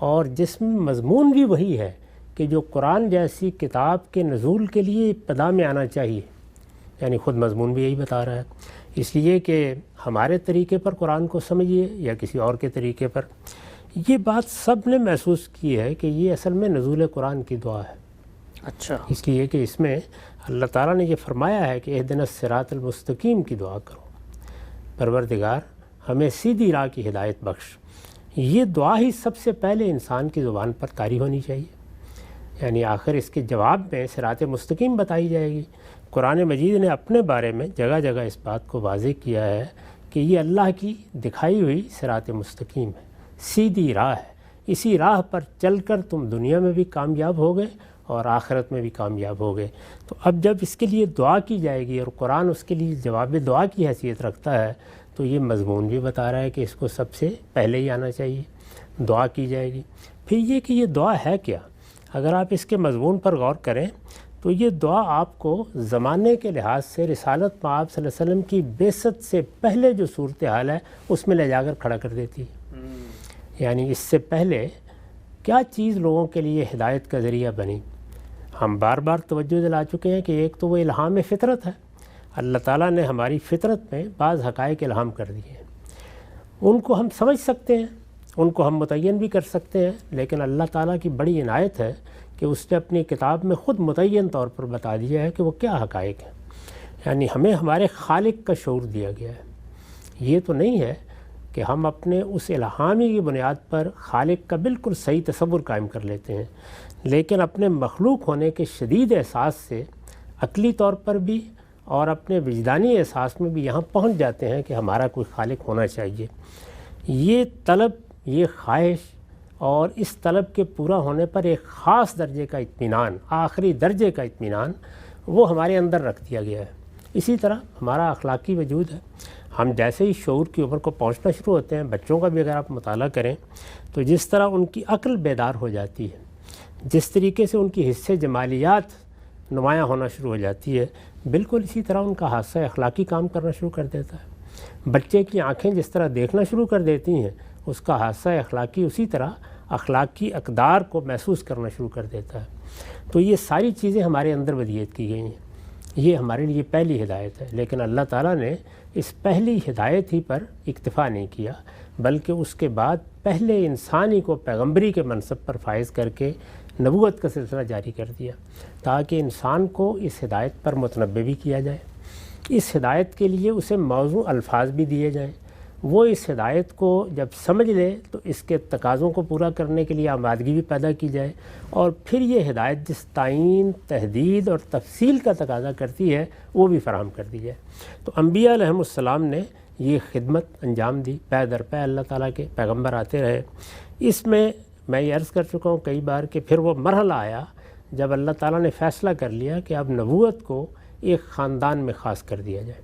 اور جس میں مضمون بھی وہی ہے کہ جو قرآن جیسی کتاب کے نزول کے لیے ابتدا میں آنا چاہیے، یعنی خود مضمون بھی یہی بتا رہا ہے، اس لیے کہ ہمارے طریقے پر قرآن کو سمجھیے یا کسی اور کے طریقے پر۔ یہ بات سب نے محسوس کی ہے کہ یہ اصل میں نزول قرآن کی دعا ہے۔ اچھا، اس لیے کہ اس میں اللہ تعالیٰ نے یہ فرمایا ہے کہ اہدنا الصراط المستقیم کی دعا کرو، پروردگار ہمیں سیدھی راہ کی ہدایت بخش۔ یہ دعا ہی سب سے پہلے انسان کی زبان پر طاری ہونی چاہیے، یعنی آخر اس کے جواب میں صراط مستقیم بتائی جائے گی۔ قرآن مجید نے اپنے بارے میں جگہ جگہ اس بات کو واضح کیا ہے کہ یہ اللہ کی دکھائی ہوئی صراط مستقیم ہے، سیدھی راہ ہے، اسی راہ پر چل کر تم دنیا میں بھی کامیاب ہوگے اور آخرت میں بھی کامیاب ہوگے۔ تو اب جب اس کے لیے دعا کی جائے گی اور قرآن اس کے لیے جواب دعا کی حیثیت رکھتا ہے تو یہ مضمون بھی بتا رہا ہے کہ اس کو سب سے پہلے ہی آنا چاہیے، دعا کی جائے گی۔ پھر یہ کہ یہ دعا ہے کیا، اگر آپ اس کے مضمون پر غور کریں تو یہ دعا آپ کو زمانے کے لحاظ سے رسالت مآب صلی اللہ علیہ وسلم کی بعثت سے پہلے جو صورتحال ہے اس میں لے جا کر کھڑا کر دیتی ہے۔ یعنی اس سے پہلے کیا چیز لوگوں کے لیے ہدایت کا ذریعہ بنی؟ ہم بار بار توجہ دلا چکے ہیں کہ ایک تو وہ الہام فطرت ہے، اللہ تعالیٰ نے ہماری فطرت میں بعض حقائق الہام کر دیے ہیں، ان کو ہم سمجھ سکتے ہیں، ان کو ہم متعین بھی کر سکتے ہیں، لیکن اللہ تعالیٰ کی بڑی عنایت ہے کہ اس نے اپنی کتاب میں خود متعین طور پر بتا دیا ہے کہ وہ کیا حقائق ہیں۔ یعنی ہمیں ہمارے خالق کا شعور دیا گیا ہے۔ یہ تو نہیں ہے کہ ہم اپنے اس الہامی کی بنیاد پر خالق کا بالکل صحیح تصور قائم کر لیتے ہیں، لیکن اپنے مخلوق ہونے کے شدید احساس سے عقلی طور پر بھی اور اپنے وجدانی احساس میں بھی یہاں پہنچ جاتے ہیں کہ ہمارا کوئی خالق ہونا چاہیے۔ یہ طلب، یہ خواہش اور اس طلب کے پورا ہونے پر ایک خاص درجے کا اطمینان، آخری درجے کا اطمینان وہ ہمارے اندر رکھ دیا گیا ہے۔ اسی طرح ہمارا اخلاقی وجود ہے، ہم جیسے ہی شعور کی عمر کو پہنچنا شروع ہوتے ہیں، بچوں کا بھی اگر آپ مطالعہ کریں تو جس طرح ان کی عقل بیدار ہو جاتی ہے، جس طریقے سے ان کی حصے جمالیات نمایاں ہونا شروع ہو جاتی ہے، بالکل اسی طرح ان کا حادثہ اخلاقی کام کرنا شروع کر دیتا ہے۔ بچے کی آنکھیں جس طرح دیکھنا شروع کر دیتی ہیں، اس کا حادثہ اخلاقی اسی طرح اخلاقی اقدار کو محسوس کرنا شروع کر دیتا ہے۔ تو یہ ساری چیزیں ہمارے اندر ودیت کی گئی ہیں، یہ ہمارے لیے پہلی ہدایت ہے۔ لیکن اللہ تعالیٰ نے اس پہلی ہدایت ہی پر اکتفا نہیں کیا، بلکہ اس کے بعد پہلے انسانی کو پیغمبری کے منصب پر فائز کر کے نبوت کا سلسلہ جاری کر دیا، تاکہ انسان کو اس ہدایت پر متنبع بھی کیا جائے، اس ہدایت کے لیے اسے موزوں الفاظ بھی دیے جائیں، وہ اس ہدایت کو جب سمجھ لے تو اس کے تقاضوں کو پورا کرنے کے لیے آمادگی بھی پیدا کی جائے، اور پھر یہ ہدایت جس تعین، تحدید اور تفصیل کا تقاضا کرتی ہے وہ بھی فراہم کر دی جائے۔ تو انبیاء علیہم السلام نے یہ خدمت انجام دی، پے در پے اللہ تعالیٰ کے پیغمبر آتے رہے۔ اس میں یہ عرض کر چکا ہوں کئی بار کہ پھر وہ مرحلہ آیا جب اللہ تعالیٰ نے فیصلہ کر لیا کہ اب نبوت کو ایک خاندان میں خاص کر دیا جائے،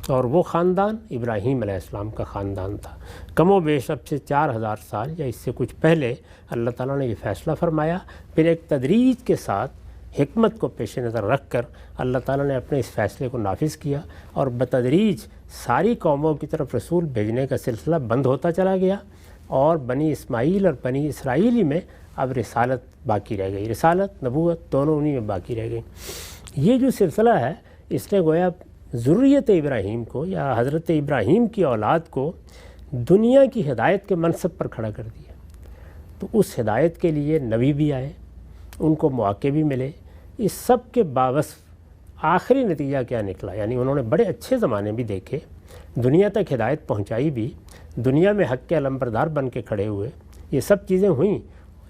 اور وہ خاندان ابراہیم علیہ السلام کا خاندان تھا۔ کم و بیش اب سے 4000 سال یا اس سے کچھ پہلے اللہ تعالیٰ نے یہ فیصلہ فرمایا، پھر ایک تدریج کے ساتھ حکمت کو پیش نظر رکھ کر اللہ تعالیٰ نے اپنے اس فیصلے کو نافذ کیا، اور بتدریج ساری قوموں کی طرف رسول بھیجنے کا سلسلہ بند ہوتا چلا گیا، اور بنی اسماعیل اور بنی اسرائیلی میں اب رسالت باقی رہ گئی، رسالت نبوت دونوں انہی میں باقی رہ گئی۔ یہ جو سلسلہ ہے اس نے گویا ذریت ابراہیم کو یا حضرت ابراہیم کی اولاد کو دنیا کی ہدایت کے منصب پر کھڑا کر دیا۔ تو اس ہدایت کے لیے نبی بھی آئے، ان کو مواقع بھی ملے، اس سب کے باوصف آخری نتیجہ کیا نکلا؟ یعنی انہوں نے بڑے اچھے زمانے بھی دیکھے، دنیا تک ہدایت پہنچائی بھی، دنیا میں حق کے علمبردار بن کے کھڑے ہوئے، یہ سب چیزیں ہوئیں۔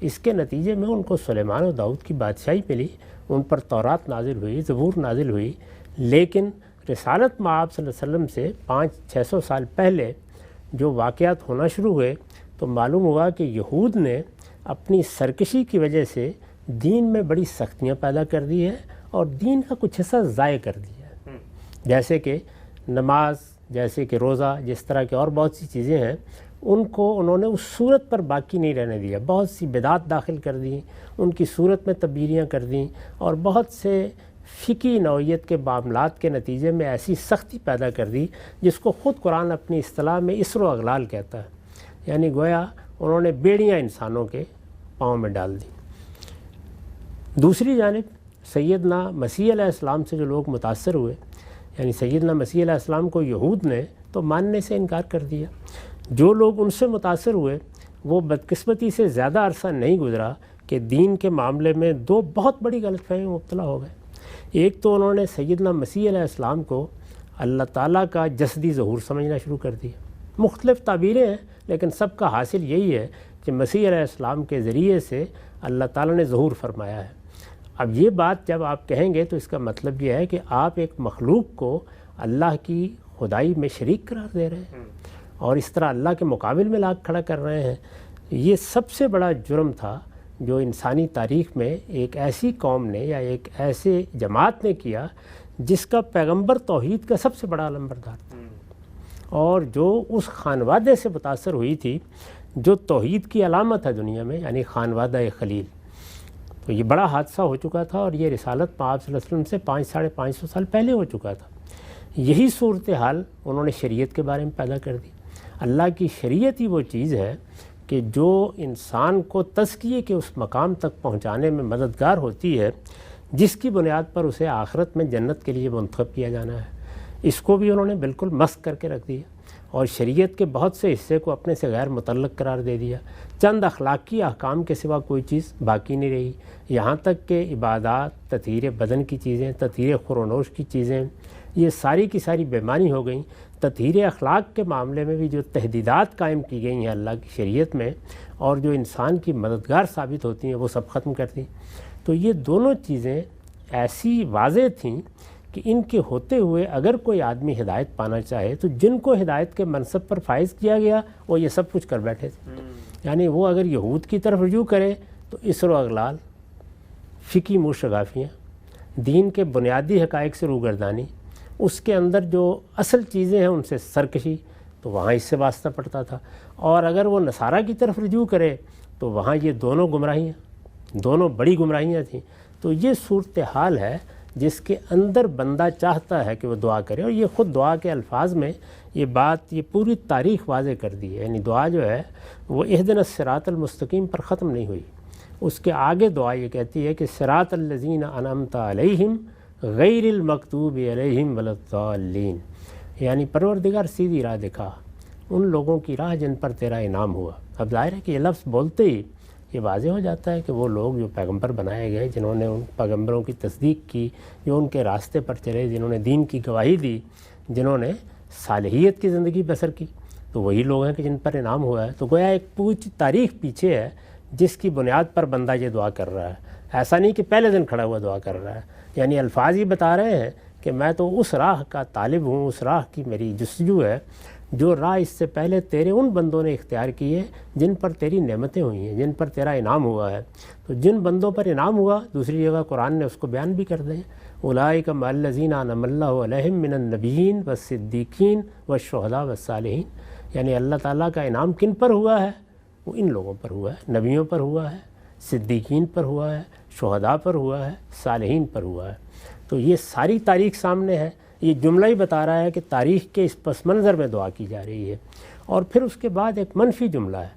اس کے نتیجے میں ان کو سلیمان و داؤد کی بادشاہی ملی، ان پر تورات نازل ہوئی، زبور نازل ہوئی، لیکن رسالت مآب صلی اللہ علیہ وسلم سے 500-600 سال پہلے جو واقعات ہونا شروع ہوئے تو معلوم ہوا کہ یہود نے اپنی سرکشی کی وجہ سے دین میں بڑی سختیاں پیدا کر دی ہیں، اور دین کا کچھ حصہ ضائع کر دیا ہے، جیسے کہ نماز، جیسے کہ روزہ، جس طرح کے اور بہت سی چیزیں ہیں، ان کو انہوں نے اس صورت پر باقی نہیں رہنے دیا، بہت سی بدعات داخل کر دیں، ان کی صورت میں تبدیلیاں کر دیں، اور بہت سے فقہی نوعیت کے معاملات کے نتیجے میں ایسی سختی پیدا کر دی جس کو خود قرآن اپنی اصطلاح میں اسر و اغلال کہتا ہے۔ یعنی گویا انہوں نے بیڑیاں انسانوں کے پاؤں میں ڈال دی۔ دوسری جانب سیدنا مسیح علیہ السلام سے جو لوگ متاثر ہوئے، یعنی سیدنا مسیح علیہ السلام کو یہود نے تو ماننے سے انکار کر دیا، جو لوگ ان سے متاثر ہوئے وہ بدقسمتی سے زیادہ عرصہ نہیں گزرا کہ دین کے معاملے میں دو بہت بڑی غلط فہمی میں مبتلا ہو گئے۔ ایک تو انہوں نے سیدنا مسیح علیہ السلام کو اللہ تعالیٰ کا جسدی ظہور سمجھنا شروع کر دیا۔ مختلف تعبیریں ہیں لیکن سب کا حاصل یہی ہے کہ مسیح علیہ السلام کے ذریعے سے اللہ تعالیٰ نے ظہور فرمایا ہے۔ اب یہ بات جب آپ کہیں گے تو اس کا مطلب یہ ہے کہ آپ ایک مخلوق کو اللہ کی خدائی میں شریک قرار دے رہے ہیں اور اس طرح اللہ کے مقابل میں لا کھڑا کر رہے ہیں۔ یہ سب سے بڑا جرم تھا جو انسانی تاریخ میں ایک ایسی قوم نے یا ایک ایسے جماعت نے کیا جس کا پیغمبر توحید کا سب سے بڑا علمبردار تھا اور جو اس خانوادے سے متاثر ہوئی تھی جو توحید کی علامت ہے دنیا میں، یعنی خانوادہ خلیل۔ تو یہ بڑا حادثہ ہو چکا تھا اور یہ رسالت آپ صلی اللہ علیہ وسلم سے 500-550 سال پہلے ہو چکا تھا۔ یہی صورتحال انہوں نے شریعت کے بارے میں پیدا کر دی۔ اللہ کی شریعت ہی وہ چیز ہے کہ جو انسان کو تزکیے کے اس مقام تک پہنچانے میں مددگار ہوتی ہے جس کی بنیاد پر اسے آخرت میں جنت کے لیے منتخب کیا جانا ہے۔ اس کو بھی انہوں نے بالکل مسخ کر کے رکھ دیا اور شریعت کے بہت سے حصے کو اپنے سے غیر متعلق قرار دے دیا۔ چند اخلاقی احکام کے سوا کوئی چیز باقی نہیں رہی، یہاں تک کہ عبادات، تطہیر بدن کی چیزیں، تطہیر خورونوش کی چیزیں، یہ ساری کی ساری بیمانی ہو گئیں۔ تطہیر اخلاق کے معاملے میں بھی جو تحدیدات قائم کی گئی ہیں اللہ کی شریعت میں اور جو انسان کی مددگار ثابت ہوتی ہیں وہ سب ختم کر دیں۔ تو یہ دونوں چیزیں ایسی واضح تھیں کہ ان کے ہوتے ہوئے اگر کوئی آدمی ہدایت پانا چاہے تو جن کو ہدایت کے منصب پر فائز کیا گیا وہ یہ سب کچھ کر بیٹھے تھے۔ یعنی وہ اگر یہود کی طرف رجوع کرے تو اسر و اغلال، فقہی منہ شگافیاں، دین کے بنیادی حقائق سے روگردانی، اس کے اندر جو اصل چیزیں ہیں ان سے سرکشی، تو وہاں اس سے واسطہ پڑتا تھا۔ اور اگر وہ نصارہ کی طرف رجوع کرے تو وہاں یہ دونوں گمراہیاں، دونوں بڑی گمراہیاں تھیں۔ تو یہ صورتحال ہے جس کے اندر بندہ چاہتا ہے کہ وہ دعا کرے، اور یہ خود دعا کے الفاظ میں یہ بات، یہ پوری تاریخ واضح کر دی ہے۔ یعنی دعا جو ہے وہ اہدنا الصراط المستقیم پر ختم نہیں ہوئی، اس کے آگے دعا یہ کہتی ہے کہ صراط الذین انعمت علیہم غیر المغضوب علیہم ولا الضالین، یعنی پروردگار سیدھی راہ دکھا ان لوگوں کی راہ جن پر تیرا انعام ہوا۔ اب ظاہر ہے کہ یہ لفظ بولتے ہی یہ واضح ہو جاتا ہے کہ وہ لوگ جو پیغمبر بنائے گئے، جنہوں نے ان پیغمبروں کی تصدیق کی، جو ان کے راستے پر چلے، جنہوں نے دین کی گواہی دی، جنہوں نے صالحیت کی زندگی بسر کی، تو وہی لوگ ہیں کہ جن پر انعام ہوا ہے۔ تو گویا ایک پوری تاریخ پیچھے ہے جس کی بنیاد پر بندہ یہ دعا کر رہا ہے، ایسا نہیں کہ پہلے دن کھڑا ہوا دعا کر رہا ہے۔ یعنی الفاظ ہی بتا رہے ہیں کہ میں تو اس راہ کا طالب ہوں، اس راہ کی میری جستجو ہے جو راہ اس سے پہلے تیرے ان بندوں نے اختیار کی ہے جن پر تیری نعمتیں ہوئی ہیں، جن پر تیرا انعام ہوا ہے۔ تو جن بندوں پر انعام ہوا دوسری جگہ قرآن نے اس کو بیان بھی کر دیں، اولئک مع الذین انعم اللہ علیہم من النبیین والصدیقین والشہداء والصالحین، یعنی اللہ تعالیٰ کا انعام کن پر ہوا ہے؟ وہ ان لوگوں پر ہوا ہے، نبیوں پر ہوا ہے، صدیقین پر ہوا ہے، شہداء پر ہوا ہے، صالحین پر ہوا ہے۔ تو یہ ساری تاریخ سامنے ہے، یہ جملہ ہی بتا رہا ہے کہ تاریخ کے اس پس منظر میں دعا کی جا رہی ہے۔ اور پھر اس کے بعد ایک منفی جملہ ہے،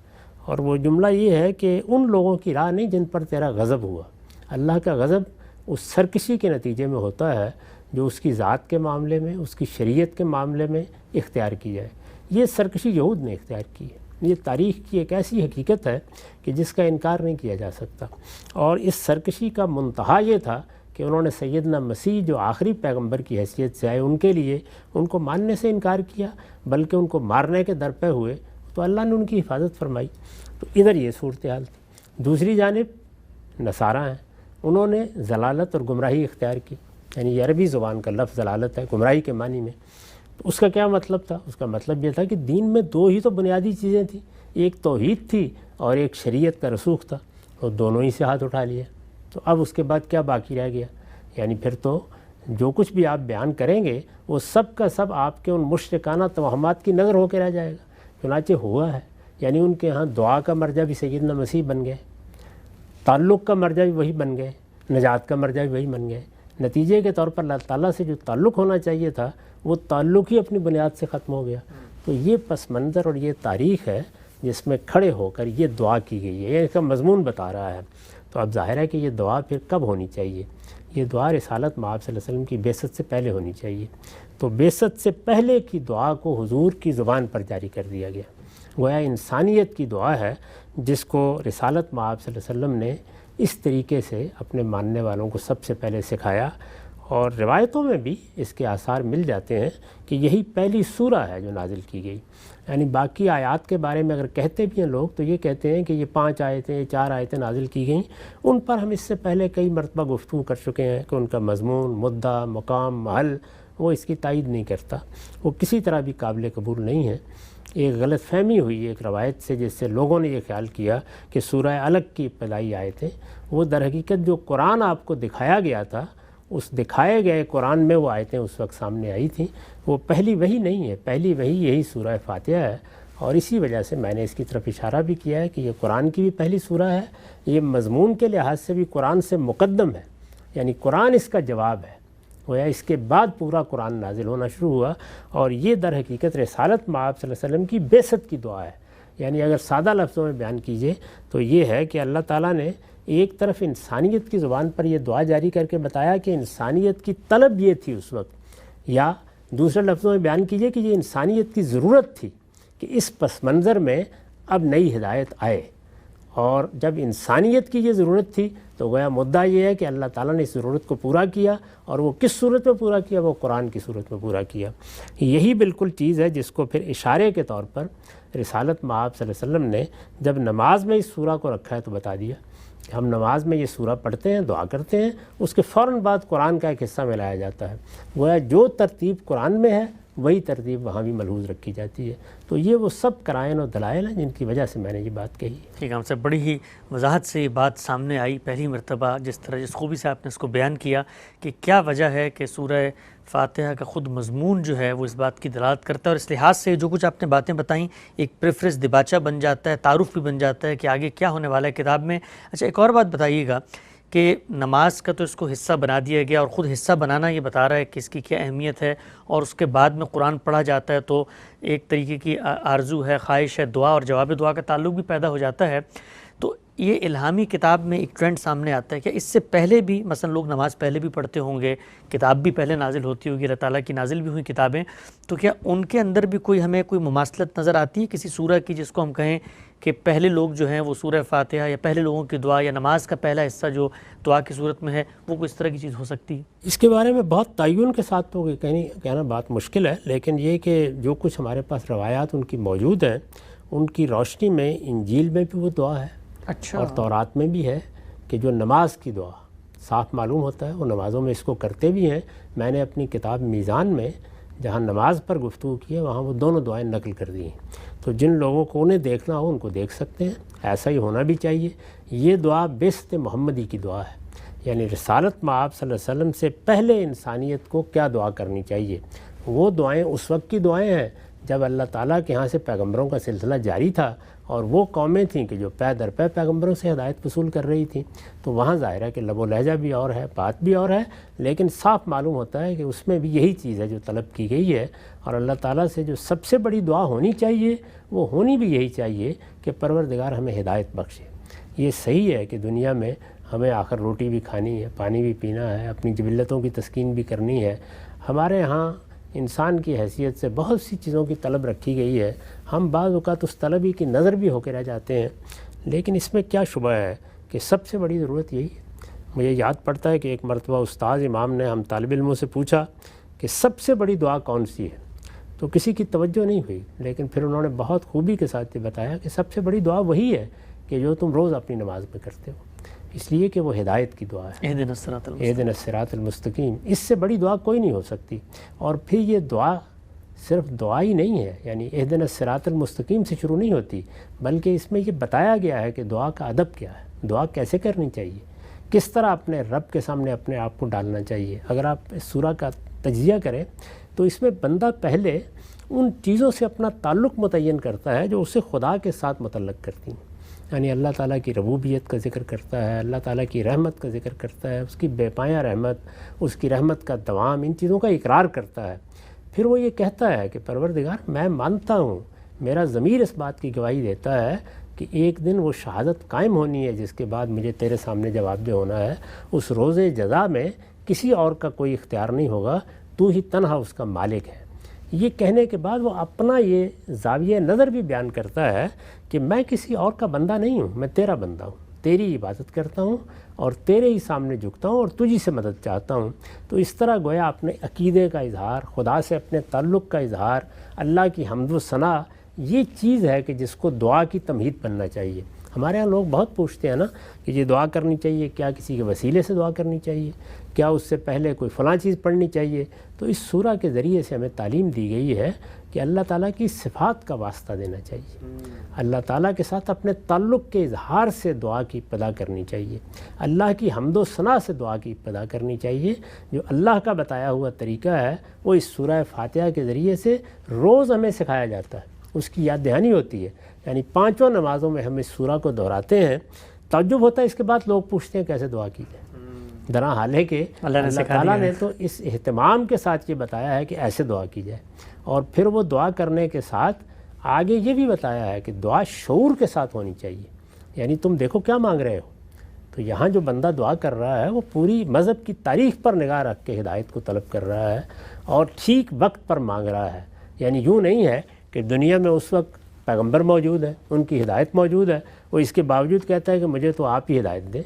اور وہ جملہ یہ ہے کہ ان لوگوں کی راہ نہیں جن پر تیرا غضب ہوا۔ اللہ کا غضب اس سرکشی کے نتیجے میں ہوتا ہے جو اس کی ذات کے معاملے میں، اس کی شریعت کے معاملے میں اختیار کی جائے۔ یہ سرکشی یہود نے اختیار کی ہے۔ یہ تاریخ کی ایک ایسی حقیقت ہے کہ جس کا انکار نہیں کیا جا سکتا، اور اس سرکشی کا منتہا یہ تھا کہ انہوں نے سیدنا مسیح جو آخری پیغمبر کی حیثیت سے آئے ان کے لیے ان کو ماننے سے انکار کیا، بلکہ ان کو مارنے کے در پہ ہوئے، تو اللہ نے ان کی حفاظت فرمائی۔ تو ادھر یہ صورتحال تھی۔ دوسری جانب نصارہ ہیں، انہوں نے ضلالت اور گمراہی اختیار کی، یعنی یہ عربی زبان کا لفظ ضلالت ہے گمراہی کے معنی میں۔ تو اس کا کیا مطلب تھا؟ اس کا مطلب یہ تھا کہ دین میں دو ہی تو بنیادی چیزیں تھیں، ایک توحید تھی اور ایک شریعت کا رسوخ تھا، اور دونوں ہی سے ہاتھ اٹھا لیا۔ تو اب اس کے بعد کیا باقی رہ گیا؟ یعنی پھر تو جو کچھ بھی آپ بیان کریں گے وہ سب کا سب آپ کے ان مشرکانہ توہمات کی نظر ہو کے رہ جائے گا۔ چنانچہ ہوا ہے، یعنی ان کے ہاں دعا کا مرجع بھی سیدنا مسیح بن گئے، تعلق کا مرجع بھی وہی بن گئے، نجات کا مرجع بھی وہی بن گئے۔ نتیجے کے طور پر اللہ تعالیٰ سے جو تعلق ہونا چاہیے تھا وہ تعلق ہی اپنی بنیاد سے ختم ہو گیا۔ تو یہ پس منظر اور یہ تاریخ ہے جس میں کھڑے ہو کر یہ دعا کی گئی ہے، یہ اس کا مضمون بتا رہا ہے۔ تو اب ظاہر ہے کہ یہ دعا پھر کب ہونی چاہیے؟ یہ دعا رسالت مآب صلی اللہ علیہ وسلم کی بعثت سے پہلے ہونی چاہیے۔ تو بعثت سے پہلے کی دعا کو حضور کی زبان پر جاری کر دیا گیا، گویا انسانیت کی دعا ہے جس کو رسالت مآب صلی اللہ علیہ وسلم نے اس طریقے سے اپنے ماننے والوں کو سب سے پہلے سکھایا، اور روایتوں میں بھی اس کے آثار مل جاتے ہیں کہ یہی پہلی سورہ ہے جو نازل کی گئی۔ یعنی باقی آیات کے بارے میں اگر کہتے بھی ہیں لوگ تو یہ کہتے ہیں کہ یہ 5 آیتیں 4 آیتیں نازل کی گئیں، ان پر ہم اس سے پہلے کئی مرتبہ گفتگو کر چکے ہیں کہ ان کا مضمون، مدعا، مقام، محل وہ اس کی تائید نہیں کرتا، وہ کسی طرح بھی قابل قبول نہیں ہے۔ ایک غلط فہمی ہوئی ایک روایت سے، جس سے لوگوں نے یہ خیال کیا کہ سورہ علق کی ابتدائی آیتیں، وہ در حقیقت جو قرآن آپ کو دکھایا گیا تھا اس دکھائے گئے قرآن میں وہ آیتیں اس وقت سامنے آئی تھیں، وہ پہلی وحی نہیں ہے، پہلی وحی یہی سورہ فاتحہ ہے۔ اور اسی وجہ سے میں نے اس کی طرف اشارہ بھی کیا ہے کہ یہ قرآن کی بھی پہلی سورہ ہے، یہ مضمون کے لحاظ سے بھی قرآن سے مقدم ہے، یعنی قرآن اس کا جواب ہے، گویا اس کے بعد پورا قرآن نازل ہونا شروع ہوا۔ اور یہ در حقیقت رسالت مآب صلی اللہ علیہ وسلم کی بعثت کی دعا ہے۔ یعنی اگر سادہ لفظوں میں بیان کیجئے تو یہ ہے کہ اللہ تعالیٰ نے ایک طرف انسانیت کی زبان پر یہ دعا جاری کر کے بتایا کہ انسانیت کی طلب یہ تھی اس وقت، یا دوسرے لفظوں میں بیان کیجئے کہ یہ انسانیت کی ضرورت تھی کہ اس پس منظر میں اب نئی ہدایت آئے، اور جب انسانیت کی یہ ضرورت تھی تو گویا مدعا یہ ہے کہ اللہ تعالیٰ نے اس ضرورت کو پورا کیا، اور وہ کس صورت میں پورا کیا؟ وہ قرآن کی صورت میں پورا کیا۔ یہی بالکل چیز ہے جس کو پھر اشارے کے طور پر رسالت مآب صلی اللہ علیہ وسلم نے جب نماز میں اس سورہ کو رکھا ہے تو بتا دیا کہ ہم نماز میں یہ سورہ پڑھتے ہیں، دعا کرتے ہیں، اس کے فوراً بعد قرآن کا ایک حصہ ملایا جاتا ہے، گویا جو ترتیب قرآن میں ہے وہی ترتیب وہاں بھی ملحوظ رکھی جاتی ہے۔ تو یہ وہ سب قرائن اور دلائل ہیں جن کی وجہ سے میں نے یہ بات کہی۔ ٹھیک ہے، ہم سے بڑی ہی وضاحت سے یہ بات سامنے آئی پہلی مرتبہ، جس طرح جس خوبی سے آپ نے اس کو بیان کیا کہ کیا وجہ ہے کہ سورہ فاتحہ کا خود مضمون جو ہے وہ اس بات کی دلالت کرتا ہے، اور اس لحاظ سے جو کچھ آپ نے باتیں بتائیں ایک پریفرنس دباچہ بن جاتا ہے، تعارف بھی بن جاتا ہے کہ آگے کیا ہونے والا ہے کتاب میں۔ اچھا، ایک اور بات بتائیے گا کہ نماز کا تو اس کو حصہ بنا دیا گیا، اور خود حصہ بنانا یہ بتا رہا ہے کہ اس کی کیا اہمیت ہے، اور اس کے بعد میں قرآن پڑھا جاتا ہے تو ایک طریقے کی آرزو ہے، خواہش ہے، دعا اور جواب دعا کا تعلق بھی پیدا ہو جاتا ہے۔ تو یہ الہامی کتاب میں ایک ٹرینڈ سامنے آتا ہے کہ اس سے پہلے بھی مثلا لوگ نماز پہلے بھی پڑھتے ہوں گے، کتاب بھی پہلے نازل ہوتی ہوگی، اللہ تعالیٰ کی نازل بھی ہوئی کتابیں، تو کیا ان کے اندر بھی کوئی ہمیں کوئی مماثلت نظر آتی ہے کسی سورہ کی، جس کو ہم کہیں کہ پہلے لوگ جو ہیں وہ سورہ فاتحہ یا پہلے لوگوں کی دعا یا نماز کا پہلا حصہ جو دعا کی صورت میں ہے وہ کوئی اس طرح کی چیز ہو سکتی ہے؟ اس کے بارے میں بہت تعین کے ساتھ تو کہنا بات مشکل ہے، لیکن یہ کہ جو کچھ ہمارے پاس روایات ان کی موجود ہیں ان کی روشنی میں انجیل میں بھی وہ دعا ہے، اچھا، اور تورات میں بھی ہے کہ جو نماز کی دعا صاف معلوم ہوتا ہے وہ نمازوں میں اس کو کرتے بھی ہیں۔ میں نے اپنی کتاب میزان میں جہاں نماز پر گفتگو کی ہے وہاں وہ دونوں دعائیں نقل کر دی ہیں، تو جن لوگوں کو انہیں دیکھنا ہو ان کو دیکھ سکتے ہیں، ایسا ہی ہونا بھی چاہیے۔ یہ دعا بعثت محمدی کی دعا ہے، یعنی رسالت مآب صلی اللہ علیہ وسلم سے پہلے انسانیت کو کیا دعا کرنی چاہیے، وہ دعائیں اس وقت کی دعائیں ہیں جب اللہ تعالیٰ کے ہاں سے پیغمبروں کا سلسلہ جاری تھا، اور وہ قومیں تھیں کہ جو پے در پے پیغمبروں سے ہدایت وصول کر رہی تھیں، تو وہاں ظاہر ہے کہ لب و لہجہ بھی اور ہے، بات بھی اور ہے، لیکن صاف معلوم ہوتا ہے کہ اس میں بھی یہی چیز ہے جو طلب کی گئی ہے۔ اور اللہ تعالیٰ سے جو سب سے بڑی دعا ہونی چاہیے وہ ہونی بھی یہی چاہیے کہ پروردگار ہمیں ہدایت بخشے۔ یہ صحیح ہے کہ دنیا میں ہمیں آخر روٹی بھی کھانی ہے، پانی بھی پینا ہے، اپنی جبلتوں کی تسکین بھی کرنی ہے۔ ہمارے ہاں انسان کی حیثیت سے بہت سی چیزوں کی طلب رکھی گئی ہے، ہم بعض اوقات اس طلب ہی کی نظر بھی ہو کے رہ جاتے ہیں، لیکن اس میں کیا شبہ ہے کہ سب سے بڑی ضرورت یہی ہے۔ مجھے یاد پڑتا ہے کہ ایک مرتبہ استاد امام نے ہم طالب علموں سے پوچھا کہ سب سے بڑی دعا کون سی ہے، تو کسی کی توجہ نہیں ہوئی، لیکن پھر انہوں نے بہت خوبی کے ساتھ یہ بتایا کہ سب سے بڑی دعا وہی ہے کہ جو تم روز اپنی نماز میں کرتے ہو، اس لیے کہ وہ ہدایت کی دعا ہے، اہدنا الصراط المستقیم۔ اس سے بڑی دعا کوئی نہیں ہو سکتی۔ اور پھر یہ دعا صرف دعا ہی نہیں ہے، یعنی اہدنا الصراط المستقیم سے شروع نہیں ہوتی، بلکہ اس میں یہ بتایا گیا ہے کہ دعا کا ادب کیا ہے، دعا کیسے کرنی چاہیے، کس طرح اپنے رب کے سامنے اپنے آپ کو ڈالنا چاہیے۔ اگر آپ اس سورہ کا تجزیہ کریں تو اس میں بندہ پہلے ان چیزوں سے اپنا تعلق متعین کرتا ہے جو اسے خدا کے ساتھ متعلق کرتی ہیں، یعنی اللہ تعالیٰ کی ربوبیت کا ذکر کرتا ہے، اللہ تعالیٰ کی رحمت کا ذکر کرتا ہے، اس کی بے پایہ رحمت، اس کی رحمت کا دوام، ان چیزوں کا اقرار کرتا ہے۔ پھر وہ یہ کہتا ہے کہ پروردگار میں مانتا ہوں میرا ضمیر اس بات کی گواہی دیتا ہے کہ ایک دن وہ شہادت قائم ہونی ہے جس کے بعد مجھے تیرے سامنے جواب دہ ہونا ہے. اس روز جزا میں کسی اور کا کوئی اختیار نہیں ہوگا, تو ہی تنہا اس کا مالک ہے. یہ کہنے کے بعد وہ اپنا یہ زاویہ نظر بھی بیان کرتا ہے کہ میں کسی اور کا بندہ نہیں ہوں, میں تیرا بندہ ہوں, تیری عبادت کرتا ہوں اور تیرے ہی سامنے جھکتا ہوں اور تجھی سے مدد چاہتا ہوں. تو اس طرح گویا اپنے عقیدے کا اظہار, خدا سے اپنے تعلق کا اظہار, اللہ کی حمد و ثنا, یہ چیز ہے کہ جس کو دعا کی تمہید بننا چاہیے. ہمارے ہاں لوگ بہت پوچھتے ہیں نا کہ یہ دعا کرنی چاہیے, کیا کسی کے وسیلے سے دعا کرنی چاہیے, کیا اس سے پہلے کوئی فلاں چیز پڑھنی چاہیے. تو اس سورہ کے ذریعے سے ہمیں تعلیم دی گئی ہے کہ اللہ تعالیٰ کی صفات کا واسطہ دینا چاہیے, اللہ تعالیٰ کے ساتھ اپنے تعلق کے اظہار سے دعا کی ابتدا کرنی چاہیے, اللہ کی حمد و ثنا سے دعا کی ابتدا کرنی چاہیے. جو اللہ کا بتایا ہوا طریقہ ہے وہ اس سورہ فاتحہ کے ذریعے سے روز ہمیں سکھایا جاتا ہے, اس کی یاد دہانی ہوتی ہے. یعنی 5 نمازوں میں ہم اس سورہ کو دہراتے ہیں. تعجب ہوتا ہے اس کے بعد لوگ پوچھتے ہیں کیسے دعا کی جائے, درا حال ہے کہ اللہ تعالیٰ نے تو اس اہتمام کے ساتھ یہ بتایا ہے کہ ایسے دعا کی جائے, اور پھر وہ دعا کرنے کے ساتھ آگے یہ بھی بتایا ہے کہ دعا شعور کے ساتھ ہونی چاہیے. یعنی تم دیکھو کیا مانگ رہے ہو. تو یہاں جو بندہ دعا کر رہا ہے وہ پوری مذہب کی تاریخ پر نگاہ رکھ کے ہدایت کو طلب کر رہا ہے اور ٹھیک وقت پر مانگ رہا ہے. یعنی یوں نہیں ہے کہ دنیا میں اس وقت پیغمبر موجود ہے, ان کی ہدایت موجود ہے, وہ اس کے باوجود کہتا ہے کہ مجھے تو آپ ہی ہدایت دیں.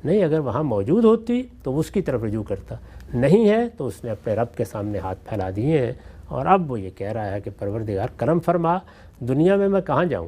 نہیں, اگر وہاں موجود ہوتی تو اس کی طرف رجوع کرتا, نہیں ہے تو اس نے اپنے رب کے سامنے ہاتھ پھیلا دیے ہیں. اور اب وہ یہ کہہ رہا ہے کہ پروردگار کرم فرما, دنیا میں کہاں جاؤں.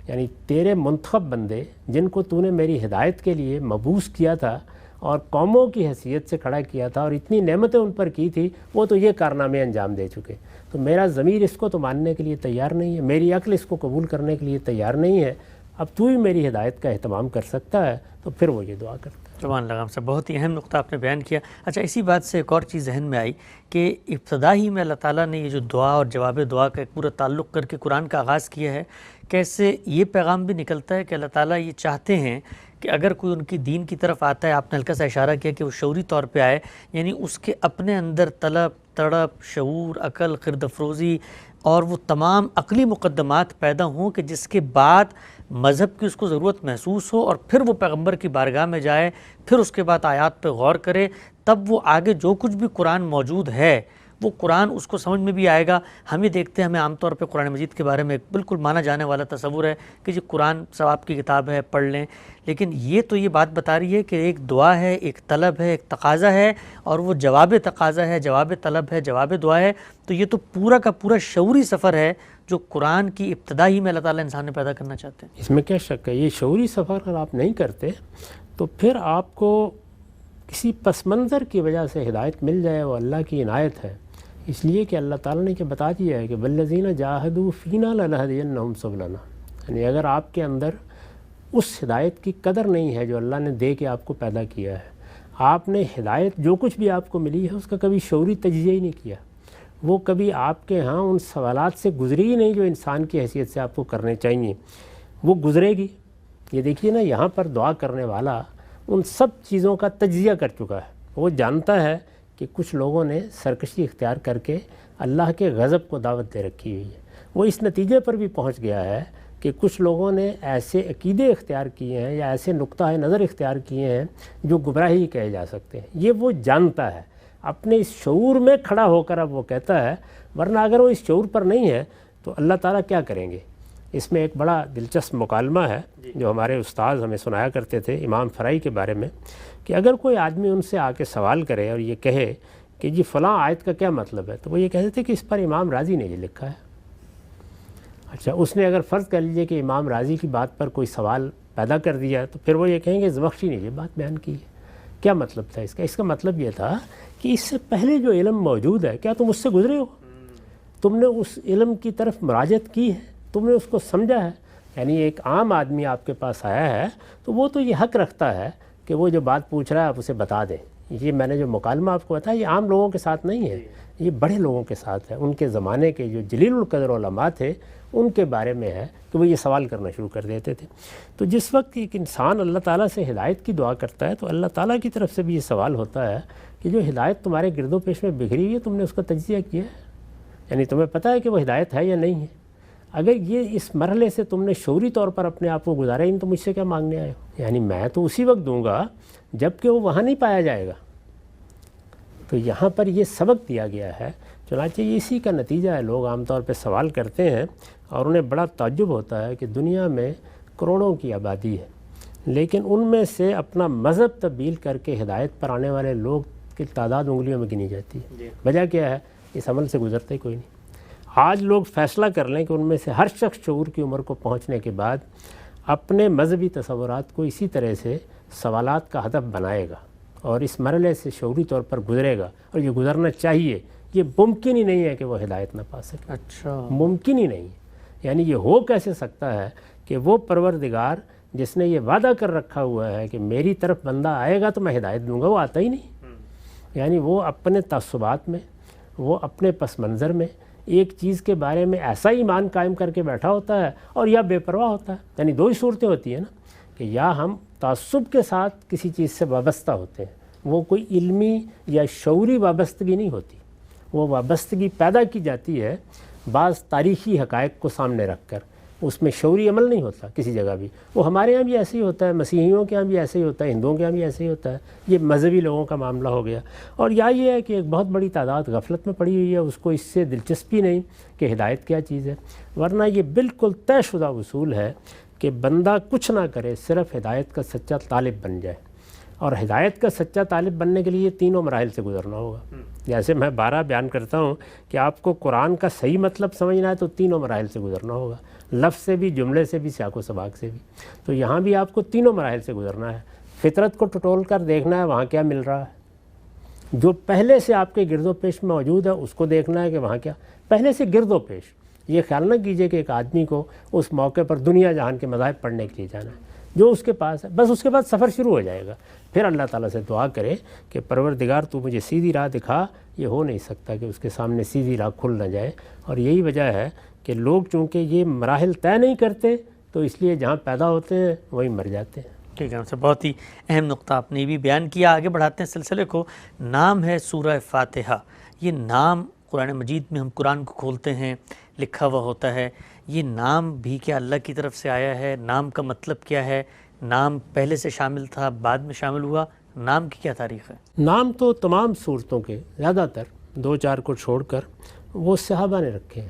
یعنی تیرے منتخب بندے جن کو تو نے میری ہدایت کے لیے مبعوث کیا تھا اور قوموں کی حیثیت سے کھڑا کیا تھا اور اتنی نعمتیں ان پر کی تھی, وہ تو یہ کارنامے انجام دے چکے. تو میرا ضمیر اس کو تو ماننے کے لیے تیار نہیں ہے, میری عقل اس کو قبول کرنے کے لیے تیار نہیں ہے. اب تو ہی میری ہدایت کا اہتمام کر سکتا ہے. تو پھر وہ یہ دعا کرتا ہے. سبحان اللہ صاحب, بہت ہی اہم نقطہ آپ نے بیان کیا. اچھا, اسی بات سے ایک اور چیز ذہن میں آئی کہ ابتدا ہی میں اللہ تعالیٰ نے یہ جو دعا اور جواب دعا کا ایک پورا تعلق کر کے قرآن کا آغاز کیا ہے, کیسے یہ پیغام بھی نکلتا ہے کہ اللہ تعالیٰ یہ چاہتے ہیں کہ اگر کوئی ان کی دین کی طرف آتا ہے, آپ نے ہلکا سا اشارہ کیا کہ وہ شعوری طور پہ آئے, یعنی اس کے اپنے اندر طلب, تڑپ, شعور, عقل, خرد افروزی اور وہ تمام عقلی مقدمات پیدا ہوں کہ جس کے بعد مذہب کی اس کو ضرورت محسوس ہو اور پھر وہ پیغمبر کی بارگاہ میں جائے, پھر اس کے بعد آیات پہ غور کرے, تب وہ آگے جو کچھ بھی قرآن موجود ہے وہ قرآن اس کو سمجھ میں بھی آئے گا. ہم یہ دیکھتے ہیں, ہمیں عام طور پہ قرآن مجید کے بارے میں ایک بالکل مانا جانے والا تصور ہے کہ جی قرآن ثواب کی کتاب ہے, پڑھ لیں, لیکن یہ تو یہ بات بتا رہی ہے کہ ایک دعا ہے, ایک طلب ہے, ایک تقاضا ہے, اور وہ جواب تقاضا ہے, جواب طلب ہے, جواب دعا ہے. تو یہ تو پورا کا پورا شعوری سفر ہے جو قرآن کی ابتدا ہی میں اللہ تعالیٰ انسان نے پیدا کرنا چاہتے ہیں. اس میں کیا شک ہے, یہ شعوری سفر اگر آپ نہیں کرتے تو پھر آپ کو کسی پس منظر کی وجہ سے ہدایت مل جائے, وہ اللہ کی عنایت ہے. اس لیے کہ اللہ تعالیٰ نے کیا بتا دیا ہے کہ والذین جاہدوا فینا لنہدینہم سبلنا. یعنی اگر آپ کے اندر اس ہدایت کی قدر نہیں ہے جو اللہ نے دے کے آپ کو پیدا کیا ہے, آپ نے ہدایت جو کچھ بھی آپ کو ملی ہے اس کا کبھی شعوری تجزیہ ہی نہیں کیا, وہ کبھی آپ کے ہاں ان سوالات سے گزری ہی نہیں جو انسان کی حیثیت سے آپ کو کرنے چاہیے, وہ گزرے گی. یہ دیکھیے نا, یہاں پر دعا کرنے والا ان سب چیزوں کا تجزیہ کر چکا ہے. وہ جانتا ہے کہ کچھ لوگوں نے سرکشی اختیار کر کے اللہ کے غضب کو دعوت دے رکھی ہوئی ہے. وہ اس نتیجے پر بھی پہنچ گیا ہے کہ کچھ لوگوں نے ایسے عقیدے اختیار کیے ہیں یا ایسے نقطہ نظر اختیار کیے ہیں جو گمراہی کہے جا سکتے ہیں. یہ وہ جانتا ہے, اپنے اس شعور میں کھڑا ہو کر اب وہ کہتا ہے, ورنہ اگر وہ اس شعور پر نہیں ہے تو اللہ تعالیٰ کیا کریں گے. اس میں ایک بڑا دلچسپ مکالمہ ہے جو ہمارے استاذ ہمیں سنایا کرتے تھے امام فرائی کے بارے میں, کہ اگر کوئی آدمی ان سے آ کے سوال کرے اور یہ کہے کہ جی فلاں آیت کا کیا مطلب ہے, تو وہ یہ کہتے تھے کہ اس پر امام راضی نے یہ لکھا ہے. اچھا, اس نے اگر فرض کر لیجئے کہ امام راضی کی بات پر کوئی سوال پیدا کر دیا تو پھر وہ یہ کہیں گے زمخشری نے یہ بات بیان کی ہے. کیا مطلب تھا اس کا؟ اس کا مطلب یہ تھا کہ اس سے پہلے جو علم موجود ہے, کیا تم اس سے گزرے ہو, تم نے اس علم کی طرف مراجعت کی ہے, تم نے اس کو سمجھا ہے. یعنی ایک عام آدمی آپ کے پاس آیا ہے تو وہ تو یہ حق رکھتا ہے کہ وہ جو بات پوچھ رہا ہے آپ اسے بتا دیں. یہ میں نے جو مکالمہ آپ کو بتایا یہ عام لوگوں کے ساتھ نہیں ہے, یہ بڑے لوگوں کے ساتھ ہے. ان کے زمانے کے جو جلیل القدر علماء تھے ان کے بارے میں ہے کہ وہ یہ سوال کرنا شروع کر دیتے تھے. تو جس وقت ایک انسان اللہ تعالیٰ سے ہدایت کی دعا کرتا ہے تو اللہ تعالیٰ کی طرف سے بھی یہ سوال ہوتا ہے کہ جو ہدایت تمہارے گرد و پیش میں بکھری ہوئی ہے تم نے اس کا تجزیہ کیا ہے, یعنی تمہیں پتہ ہے کہ وہ ہدایت ہے یا نہیں ہے. اگر یہ اس مرحلے سے تم نے شعوری طور پر اپنے آپ کو گزارا ہی نہیں تو مجھ سے کیا مانگنے آئے ہو؟ یعنی میں تو اسی وقت دوں گا جب کہ وہ وہاں نہیں پایا جائے گا۔ تو یہاں پر یہ سبق دیا گیا ہے، چنانچہ یہ اسی کا نتیجہ ہے۔ لوگ عام طور پہ سوال کرتے ہیں اور انہیں بڑا تعجب ہوتا ہے کہ دنیا میں کروڑوں کی آبادی ہے، لیکن ان میں سے اپنا مذہب تبدیل کر کے ہدایت پر آنے والے لوگ کی تعداد انگلیوں میں گنی جاتی ہے۔ وجہ کیا ہے؟ اس عمل سے گزرتے ہی کوئی نہیں۔ آج لوگ فیصلہ کر لیں کہ ان میں سے ہر شخص شعور کی عمر کو پہنچنے کے بعد اپنے مذہبی تصورات کو اسی طرح سے سوالات کا ہدف بنائے گا اور اس مرحلے سے شعوری طور پر گزرے گا، اور یہ گزرنا چاہیے۔ یہ ممکن ہی نہیں ہے کہ وہ ہدایت نہ پا سکے، اچھا، ممکن ہی نہیں ہے۔ یعنی یہ ہو کیسے سکتا ہے کہ وہ پروردگار جس نے یہ وعدہ کر رکھا ہوا ہے کہ میری طرف بندہ آئے گا تو میں ہدایت دوں گا، وہ آتا ہی نہیں۔ یعنی وہ اپنے تعصبات میں، وہ اپنے پس منظر میں ایک چیز کے بارے میں ایسا ایمان قائم کر کے بیٹھا ہوتا ہے، اور یا بے پرواہ ہوتا ہے۔ یعنی دو ہی صورتیں ہوتی ہیں نا، کہ یا ہم تعصب کے ساتھ کسی چیز سے وابستہ ہوتے ہیں، وہ کوئی علمی یا شعوری وابستگی نہیں ہوتی، وہ وابستگی پیدا کی جاتی ہے بعض تاریخی حقائق کو سامنے رکھ کر، اس میں شعوری عمل نہیں ہوتا کسی جگہ بھی۔ وہ ہمارے یہاں بھی ایسے ہی ہوتا ہے، مسیحیوں کے یہاں بھی ایسے ہی ہوتا ہے، ہندوؤں کے یہاں بھی ایسے ہی ہوتا ہے۔ یہ مذہبی لوگوں کا معاملہ ہو گیا۔ اور یا یہ ہے کہ ایک بہت بڑی تعداد غفلت میں پڑی ہوئی ہے، اس کو اس سے دلچسپی نہیں کہ ہدایت کیا چیز ہے، ورنہ یہ بالکل طے شدہ اصول ہے کہ بندہ کچھ نہ کرے، صرف ہدایت کا سچا طالب بن جائے۔ اور ہدایت کا سچا طالب بننے کے لیے تینوں مراحل سے گزرنا ہوگا۔ جیسے میں بارہ بیان کرتا ہوں کہ آپ کو قرآن کا صحیح مطلب سمجھنا ہے تو تینوں مراحل سے گزرنا ہوگا، لفظ سے بھی، جملے سے بھی، سیاق و سباق سے بھی۔ تو یہاں بھی آپ کو تینوں مراحل سے گزرنا ہے۔ فطرت کو ٹٹول کر دیکھنا ہے وہاں کیا مل رہا ہے، جو پہلے سے آپ کے گرد و پیش میں موجود ہے اس کو دیکھنا ہے کہ وہاں کیا پہلے سے گرد و پیش۔ یہ خیال نہ کیجئے کہ ایک آدمی کو اس موقع پر دنیا جہان کے مذاہب پڑھنے کے لیے جانا ہے، جو اس کے پاس ہے بس، اس کے بعد سفر شروع ہو جائے گا۔ پھر اللہ تعالیٰ سے دعا کرے کہ پروردگار تو مجھے سیدھی راہ دکھا۔ یہ ہو نہیں سکتا کہ اس کے سامنے سیدھی راہ کھل نہ جائے، اور یہی وجہ ہے کہ لوگ چونکہ یہ مراحل طے نہیں کرتے تو اس لیے جہاں پیدا ہوتے ہیں وہیں مر جاتے ہیں۔ ٹھیک ہے، بہت ہی اہم نقطہ آپ نے بھی بیان کیا۔ آگے بڑھاتے ہیں سلسلے کو۔ نام ہے سورہ فاتحہ، یہ نام قرآن مجید میں ہم قرآن کو کھولتے ہیں لکھا ہوا ہوتا ہے، یہ نام بھی کیا اللہ کی طرف سے آیا ہے؟ نام کا مطلب کیا ہے؟ نام پہلے سے شامل تھا، بعد میں شامل ہوا؟ نام کی کیا تاریخ ہے؟ نام تو تمام صورتوں کے زیادہ تر 2-4 کو چھوڑ کر وہ صحابہ نے رکھے ہیں،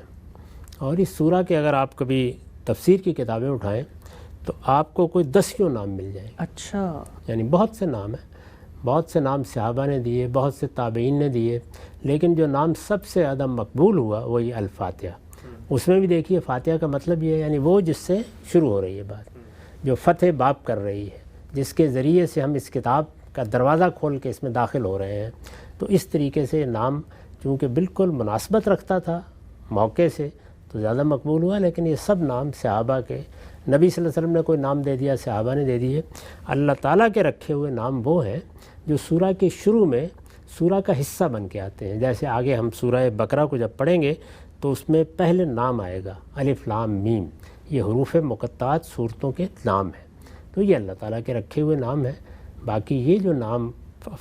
اور اس سورہ کے اگر آپ کبھی تفسیر کی کتابیں اٹھائیں تو آپ کو کوئی 10 نام مل جائیں۔ اچھا، یعنی بہت سے نام ہیں، بہت سے نام صحابہ نے دیے، بہت سے تابعین نے دیے، لیکن جو نام سب سے زیادہ مقبول ہوا وہی الفاتحہ۔ اس میں بھی دیکھیے فاتحہ کا مطلب یہ ہے، یعنی وہ جس سے شروع ہو رہی ہے بات، جو فتح باب کر رہی ہے، جس کے ذریعے سے ہم اس کتاب کا دروازہ کھول کے اس میں داخل ہو رہے ہیں۔ تو اس طریقے سے نام چونکہ بالکل مناسبت رکھتا تھا موقع سے تو زیادہ مقبول ہوا، لیکن یہ سب نام صحابہ کے، نبی صلی اللہ علیہ وسلم نے کوئی نام دے دیا، صحابہ نے دے دیے۔ اللہ تعالیٰ کے رکھے ہوئے نام وہ ہیں جو سورہ کے شروع میں سورہ کا حصہ بن کے آتے ہیں۔ جیسے آگے ہم سورہ بقرہ کو جب پڑھیں گے تو اس میں پہلے نام آئے گا الف لام میم، یہ حروف مقطعات صورتوں کے نام ہیں، تو یہ اللہ تعالیٰ کے رکھے ہوئے نام ہیں۔ باقی یہ جو نام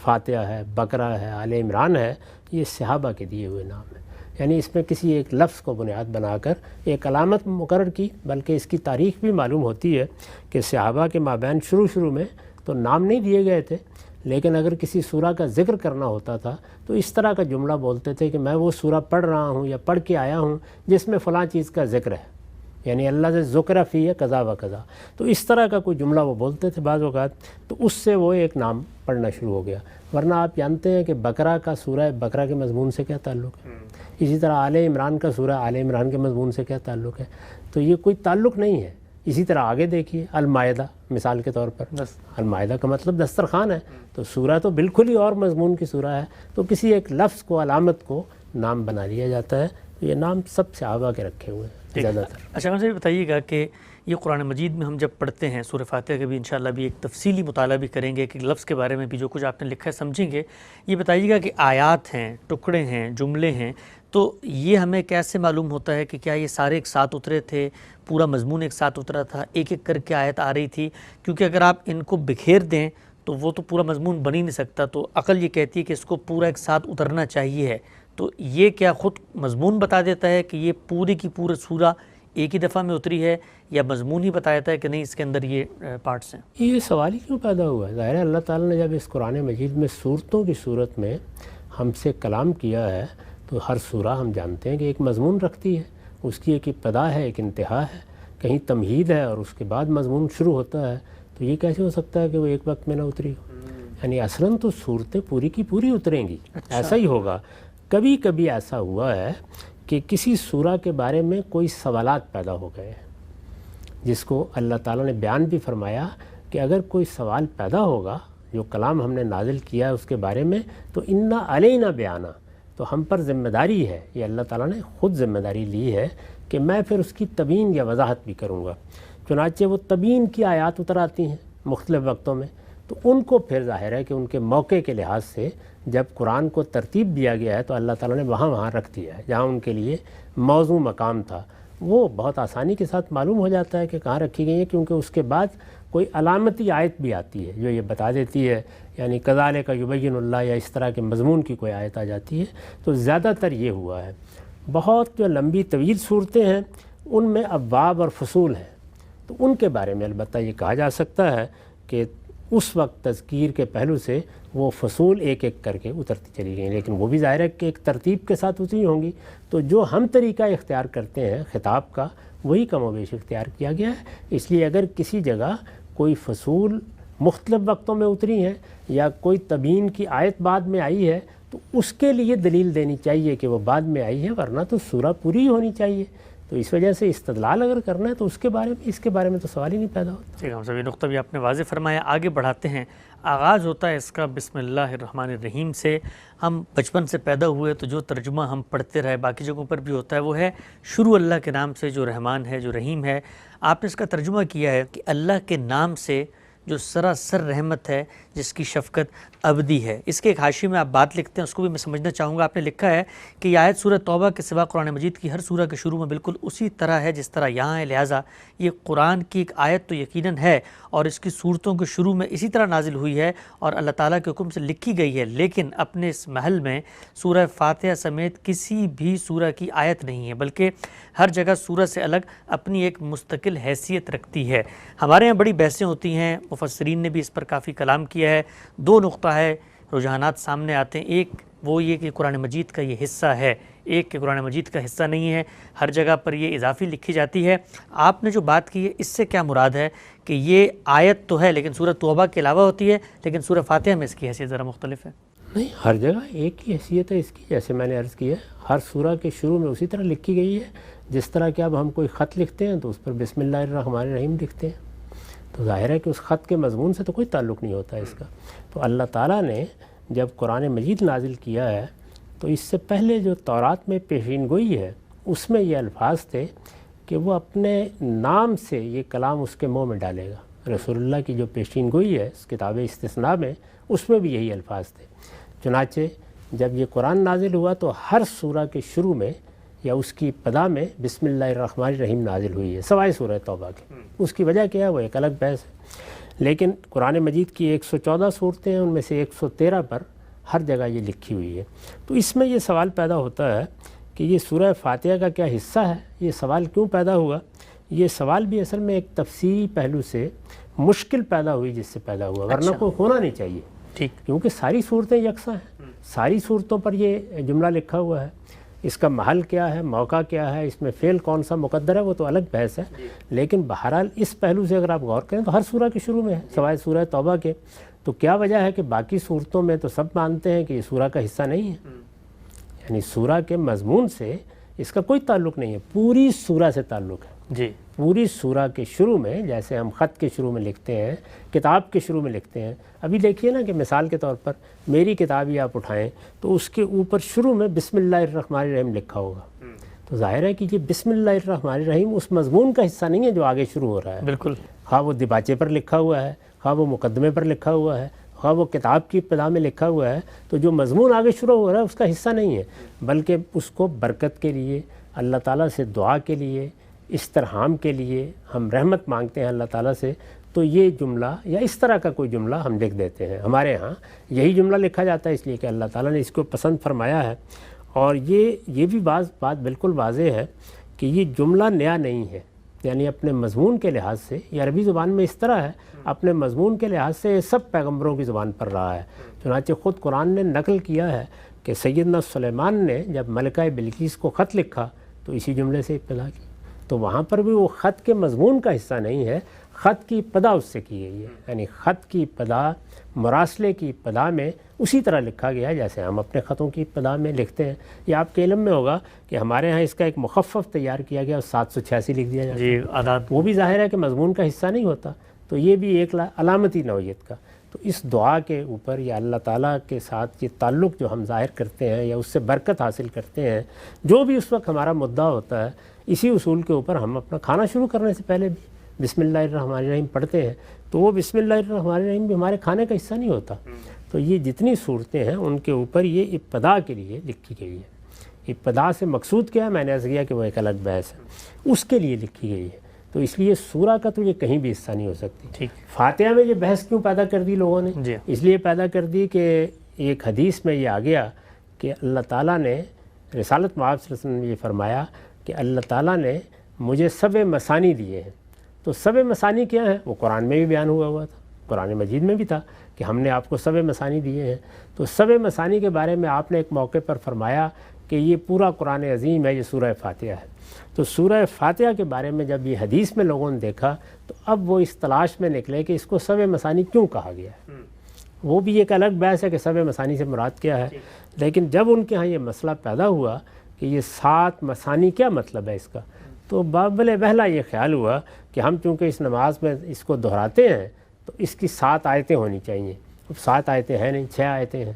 فاتحہ ہے، بقرہ ہے، آل عمران ہے، یہ صحابہ کے دیے ہوئے نام ہیں۔ یعنی اس میں کسی ایک لفظ کو بنیاد بنا کر ایک علامت مقرر کی، بلکہ اس کی تاریخ بھی معلوم ہوتی ہے کہ صحابہ کے مابین شروع میں تو نام نہیں دیے گئے تھے، لیکن اگر کسی سورہ کا ذکر کرنا ہوتا تھا تو اس طرح کا جملہ بولتے تھے کہ میں وہ سورہ پڑھ رہا ہوں یا پڑھ کے آیا ہوں جس میں فلاں چیز کا ذکر ہے، یعنی اللہ سے ذکر فی ہے قضا و قضا، تو اس طرح کا کوئی جملہ وہ بولتے تھے بعض اوقات، تو اس سے وہ ایک نام پڑھنا شروع ہو گیا۔ ورنہ آپ جانتے ہیں کہ بقرہ کا سورہ بقرہ کے مضمون سے کیا تعلق ہے، اسی طرح آل عمران کا سورہ آل عمران کے مضمون سے کیا تعلق ہے، تو یہ کوئی تعلق نہیں ہے۔ اسی طرح آگے دیکھیے المائدہ مثال کے طور پر، المائدہ کا مطلب دسترخوان ہے، تو سورہ تو بالکل ہی اور مضمون کی سورہ ہے، تو کسی ایک لفظ کو، علامت کو نام بنا لیا جاتا ہے۔ تو یہ نام سب صحابہ کے رکھے ہوئے ہیں زیادہ تر۔ اچھا مجھے بتائیے گا کہ یہ قرآن مجید میں ہم جب پڑھتے ہیں سورہ فاتحہ کا بھی انشاءاللہ بھی ایک تفصیلی مطالعہ بھی کریں گے کہ لفظ کے بارے میں بھی جو کچھ آپ نے لکھا ہے سمجھیں گے، یہ بتائیے گا کہ آیات ہیں، ٹکڑے ہیں، جملے ہیں، تو یہ ہمیں کیسے معلوم ہوتا ہے کہ کیا یہ سارے ایک ساتھ اترے تھے، پورا مضمون ایک ساتھ اترا تھا، ایک ایک کر کے آیت آ رہی تھی؟ کیونکہ اگر آپ ان کو بکھیر دیں تو وہ تو پورا مضمون بن ہی نہیں سکتا، تو عقل یہ کہتی ہے کہ اس کو پورا ایک ساتھ اترنا چاہیے ہے، تو یہ کیا خود مضمون بتا دیتا ہے کہ یہ پوری کی پورا سورہ ایک ہی دفعہ میں اتری ہے یا مضمون ہی بتایا تھا کہ نہیں اس کے اندر یہ پارٹس ہیں؟ یہ سوال ہی کیوں پیدا ہوا ہے؟ ظاہر ہے اللہ تعالیٰ نے جب اس قرآن مجید میں صورتوں کی صورت میں ہم سے کلام کیا ہے تو ہر سورہ ہم جانتے ہیں کہ ایک مضمون رکھتی ہے، اس کی ایک ابتدا ہے، ایک انتہا ہے، کہیں تمہید ہے اور اس کے بعد مضمون شروع ہوتا ہے، تو یہ کیسے ہو سکتا ہے کہ وہ ایک وقت میں نہ اتری ہو؟ یعنی اصلاً تو صورتیں پوری کی پوری اتریں گی، ایسا ہی ہوگا۔ کبھی کبھی ایسا ہوا ہے کہ کسی سورہ کے بارے میں کوئی سوالات پیدا ہو گئے ہیں، جس کو اللہ تعالیٰ نے بیان بھی فرمایا کہ اگر کوئی سوال پیدا ہوگا جو کلام ہم نے نازل کیا ہے اس کے بارے میں تو انا علینا بیانا، تو ہم پر ذمہ داری ہے، یہ اللہ تعالیٰ نے خود ذمہ داری لی ہے کہ میں پھر اس کی تبیین یا وضاحت بھی کروں گا۔ چنانچہ وہ تبیین کی آیات اتر آتی ہیں مختلف وقتوں میں، تو ان کو پھر ظاہر ہے کہ ان کے موقع کے لحاظ سے جب قرآن کو ترتیب دیا گیا ہے تو اللہ تعالیٰ نے وہاں رکھ دیا ہے جہاں ان کے لیے موضوع مقام تھا، وہ بہت آسانی کے ساتھ معلوم ہو جاتا ہے کہ کہاں رکھی گئی ہے، کیونکہ اس کے بعد کوئی علامتی آیت بھی آتی ہے جو یہ بتا دیتی ہے، یعنی کذالک یبین اللہ یا اس طرح کے مضمون کی کوئی آیت آ جاتی ہے۔ تو زیادہ تر یہ ہوا ہے۔ بہت جو لمبی طویل صورتیں ہیں ان میں ابواب اور فصول ہیں، تو ان کے بارے میں البتہ یہ کہا جا سکتا ہے کہ اس وقت تذکیر کے پہلو سے وہ فصول ایک ایک کر کے اترتی چلی گئیں، لیکن وہ بھی ظاہر ہے کہ ایک ترتیب کے ساتھ اتری ہوں گی۔ تو جو ہم طریقہ اختیار کرتے ہیں خطاب کا وہی کم و بیش اختیار کیا گیا ہے۔ اس لیے اگر کسی جگہ کوئی فصول مختلف وقتوں میں اتری ہیں یا کوئی تبیین کی آیت بعد میں آئی ہے تو اس کے لیے دلیل دینی چاہیے کہ وہ بعد میں آئی ہے، ورنہ تو سورہ پوری ہی ہونی چاہیے۔ تو اس وجہ سے استدلال اگر کرنا ہے تو اس کے بارے میں تو سوال ہی نہیں پیدا ہوتا۔ ٹھیک ہے، ہم سبھی نقطہ بھی آپ نے واضح فرمایا، آگے بڑھاتے ہیں۔ آغاز ہوتا ہے اس کا بسم اللہ الرحمن الرحیم سے۔ ہم بچپن سے پیدا ہوئے تو جو ترجمہ ہم پڑھتے رہے باقی جگہوں پر بھی ہوتا ہے وہ ہے شروع اللہ کے نام سے جو رحمان ہے جو رحیم ہے۔ آپ نے اس کا ترجمہ کیا ہے کہ اللہ کے نام سے جو سراسر رحمت ہے جس کی شفقت ابدی ہے۔ اس کے ایک حاشی میں آپ بات لکھتے ہیں، اس کو بھی میں سمجھنا چاہوں گا۔ آپ نے لکھا ہے کہ یہ آیت سورہ توبہ کے سوا قرآن مجید کی ہر سورہ کے شروع میں بالکل اسی طرح ہے جس طرح یہاں ہے، لہٰذا یہ قرآن کی ایک آیت تو یقیناً ہے اور اس کی صورتوں کے شروع میں اسی طرح نازل ہوئی ہے اور اللہ تعالیٰ کے حکم سے لکھی گئی ہے، لیکن اپنے اس محل میں سورہ فاتحہ سمیت کسی بھی سورہ کی آیت نہیں ہے، بلکہ ہر جگہ سورہ سے الگ اپنی ایک مستقل حیثیت رکھتی ہے۔ ہمارے یہاں بڑی بحثیں ہوتی ہیں، مفسرین نے بھی اس پر کافی کلام کیا ہے۔ دو نقطہ ہے، رجحانات سامنے آتے ہیں، ایک وہ یہ کہ قرآن مجید کا یہ حصہ ہے، ایک کہ قرآن مجید کا حصہ نہیں ہے، ہر جگہ پر یہ اضافی لکھی جاتی ہے۔ آپ نے جو بات کی ہے اس سے کیا مراد ہے کہ یہ آیت تو ہے لیکن سورہ توبہ کے علاوہ ہوتی ہے، لیکن سورہ فاتحہ میں اس کی حیثیت ذرا مختلف ہے؟ نہیں، ہر جگہ ایک ہی حیثیت ہے اس کی، جیسے میں نے عرض کیا ہر سورہ کے شروع میں اسی طرح لکھی گئی ہے، جس طرح کہ اب ہم کوئی خط لکھتے ہیں تو اس پر بسم اللہ الرحمن الرحیم لکھتے ہیں، تو ظاہر ہے کہ اس خط کے مضمون سے تو کوئی تعلق نہیں ہوتا اس کا۔ تو اللہ تعالیٰ نے جب قرآن مجید نازل کیا ہے تو اس سے پہلے جو تورات میں پیشین گوئی ہے اس میں یہ الفاظ تھے کہ وہ اپنے نام سے یہ کلام اس کے منہ میں ڈالے گا۔ رسول اللہ کی جو پیشین گوئی ہے اس کتاب استثناء میں اس میں بھی یہی الفاظ تھے۔ چنانچہ جب یہ قرآن نازل ہوا تو ہر سورہ کے شروع میں یا اس کی ابتدا میں بسم اللہ الرحمن الرحیم نازل ہوئی ہے، سوائے سورہ توبہ کے۔ اس کی وجہ کیا ہے وہ ایک الگ بحث ہے، لیکن قرآن مجید کی 114 صورتیں ہیں، ان میں سے 113 پر ہر جگہ یہ لکھی ہوئی ہے۔ تو اس میں یہ سوال پیدا ہوتا ہے کہ یہ سورہ فاتحہ کا کیا حصہ ہے؟ یہ سوال کیوں پیدا ہوا؟ یہ سوال بھی اصل میں ایک تفسیری پہلو سے مشکل پیدا ہوئی جس سے پیدا ہوا، ورنہ کوئی ہونا نہیں چاہیے، ٹھیک، کیونکہ ساری صورتیں یکساں ہیں، ساری صورتوں پر یہ جملہ لکھا ہوا ہے۔ اس کا محل کیا ہے، موقع کیا ہے، اس میں فعل کون سا مقدر ہے، وہ تو الگ بحث ہے، لیکن بہرحال اس پہلو سے اگر آپ غور کریں تو ہر سورہ کے شروع میں ہے سوائے سورہ توبہ کے۔ تو کیا وجہ ہے کہ باقی صورتوں میں تو سب مانتے ہیں کہ یہ سورہ کا حصہ نہیں ہے، یعنی سورہ کے مضمون سے اس کا کوئی تعلق نہیں ہے، پوری سورہ سے تعلق ہے۔ جی، پوری سورہ کے شروع میں جیسے ہم خط کے شروع میں لکھتے ہیں، کتاب کے شروع میں لکھتے ہیں، ابھی دیکھیے نا کہ مثال کے طور پر میری کتاب ہی آپ اٹھائیں تو اس کے اوپر شروع میں بسم اللہ الرحمن الرحیم لکھا ہوگا، تو ظاہر ہے کہ یہ بسم اللہ الرحمن الرحیم اس مضمون کا حصہ نہیں ہے جو آگے شروع ہو رہا ہے، بالکل، خواہ وہ دیباچے پر لکھا ہوا ہے، خواہ وہ مقدمے پر لکھا ہوا ہے، خواہ وہ کتاب کی ابتدا میں لکھا ہوا ہے، تو جو مضمون آگے شروع ہو رہا ہے اس کا حصہ نہیں ہے، بلکہ اس کو برکت کے لیے، اللہ تعالیٰ سے دعا کے لیے، استرحام کے لیے ہم رحمت مانگتے ہیں اللہ تعالیٰ سے، تو یہ جملہ یا اس طرح کا کوئی جملہ ہم لکھ دیتے ہیں۔ ہمارے ہاں یہی جملہ لکھا جاتا ہے اس لیے کہ اللہ تعالیٰ نے اس کو پسند فرمایا ہے، اور یہ بھی بات بالکل واضح ہے کہ یہ جملہ نیا نہیں ہے، یعنی اپنے مضمون کے لحاظ سے یہ عربی زبان میں اس طرح ہے، اپنے مضمون کے لحاظ سے یہ سب پیغمبروں کی زبان پر رہا ہے۔ چنانچہ خود قرآن نے نقل کیا ہے کہ سیدنا سلیمان نے جب ملکہ بلقیس کو خط لکھا تو اسی جملے سے ابتدا کی، تو وہاں پر بھی وہ خط کے مضمون کا حصہ نہیں ہے، خط کی ابتدا اس سے کی گئی ہے، یعنی خط کی ابتدا مراسلے کی ابتدا میں اسی طرح لکھا گیا ہے جیسے ہم اپنے خطوں کی ابتدا میں لکھتے ہیں۔ یہ آپ کے علم میں ہوگا کہ ہمارے ہاں اس کا ایک مخفف تیار کیا گیا اور 786 لکھ دیا جاتا ہے، جی آداد، وہ بھی ظاہر ہے کہ مضمون کا حصہ نہیں ہوتا، تو یہ بھی ایک علامتی نوعیت کا۔ تو اس دعا کے اوپر یا اللہ تعالیٰ کے ساتھ یہ تعلق جو ہم ظاہر کرتے ہیں یا اس سے برکت حاصل کرتے ہیں، جو بھی اس وقت ہمارا مدعا ہوتا ہے، اسی اصول کے اوپر ہم اپنا کھانا شروع کرنے سے پہلے بھی بسم اللہ الرحمن الرحیم پڑھتے ہیں، تو وہ بسم اللہ الرحمن الرحیم بھی ہمارے کھانے کا حصہ نہیں ہوتا۔ تو یہ جتنی صورتیں ہیں ان کے اوپر یہ ابتدا کے لیے لکھی گئی ہے۔ ابتدا سے مقصود کیا ہے، میں نے عرض کیا کہ وہ ایک الگ بحث ہے، اس کے لیے لکھی گئی ہے، تو اس لیے سورہ کا تو یہ کہیں بھی حصہ نہیں ہو سکتی۔ فاتحہ میں یہ بحث کیوں پیدا کر دی لوگوں نے؟ اس لیے پیدا کر دی کہ ایک حدیث میں یہ آ گیا کہ اللہ تعالیٰ نے رسالت مآب صلی اللہ علیہ وسلم نے یہ فرمایا کہ اللہ تعالیٰ نے مجھے 7 مثانی دیے ہیں۔ تو 7 مثانی کیا ہیں؟ وہ قرآن میں بھی بیان ہوا تھا، قرآن مجید میں بھی تھا کہ ہم نے آپ کو 7 مثانی دیے ہیں۔ تو 7 مثانی کے بارے میں آپ نے ایک موقع پر فرمایا کہ یہ پورا قرآن عظیم ہے، یہ سورہ فاتحہ ہے۔ تو سورہ فاتحہ کے بارے میں جب یہ حدیث میں لوگوں نے دیکھا تو اب وہ اس تلاش میں نکلے کہ اس کو 7 مثانی کیوں کہا گیا ہے۔ وہ بھی ایک الگ بحث ہے کہ 7 مثانی سے مراد کیا ہے، لیکن جب ان کے ہاں یہ مسئلہ پیدا ہوا کہ یہ 7 مثانی کیا مطلب ہے اس کا، تو بابل بہلا یہ خیال ہوا کہ ہم چونکہ اس نماز میں اس کو دہراتے ہیں تو اس کی 7 آیتیں ہونی چاہیے۔ اب 7 آیتیں ہیں نہیں، 6 آیتیں ہیں،